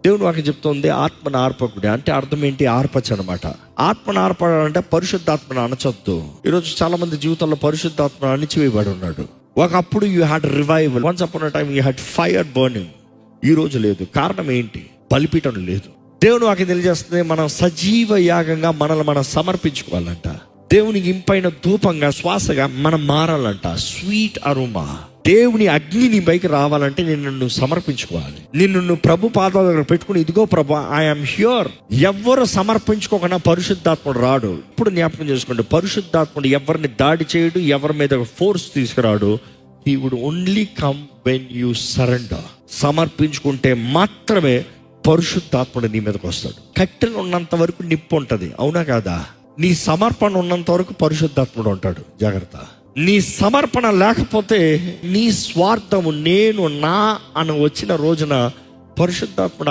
దేవుడు వాక్యం చెప్తుంది ఆత్మను ఆర్పకుడే అంటే అర్థం ఏంటి? ఆర్పచ్చు అనమాట. ఆత్మను ఆర్పడంటే పరిశుద్ధాత్మను అణచొద్దు. ఈరోజు చాలా మంది జీవితంలో పరిశుద్ధాత్మను అణిచివేయబడి ఉన్నాడు. ఒకప్పుడు you had revival, once upon a time you had fire burning. ఈ రోజు లేదు. కారణం ఏంటి? బలిపీఠం లేదు. దేవుడు వాక్యం తెలియజేస్తుంది మనం సజీవ యాగంగా మనల్ని మనం సమర్పించుకోవాలంట. దేవునికి ఇంపైన ధూపంగా శ్వాసగా మనం మారాలంట. Sweet aroma. దేవుని అగ్ని నీ పైకి రావాలంటే నిన్ను సమర్పించుకోవాలి. నిన్ను ప్రభు పాదాల దగ్గర పెట్టుకుని, ఇదిగో ప్రభు ఐఎమ్ హ్యూర్. ఎవ్వరు సమర్పించుకోకుండా పరిశుద్ధాత్ముడు రాడు. ఇప్పుడు జ్ఞాపకం చేసుకోండి, పరిశుద్ధాత్ముడు ఎవరిని దాడి చేయడు, ఎవరి మీద ఫోర్స్ తీసుకురాడు. He would only come when you surrender. సమర్పించుకుంటే మాత్రమే పరిశుద్ధాత్ముడు నీ మీదకి వస్తాడు. కట్టెలు ఉన్నంత వరకు నిప్పు ఉంటుంది, అవునా కాదా? నీ సమర్పణ ఉన్నంత వరకు పరిశుద్ధాత్ముడు ఉంటాడు. జాగ్రత్త. నీ సమర్పణ లేకపోతే నీ స్వార్థము నేను నా అని వచ్చిన రోజున పరిశుద్ధాత్ముడు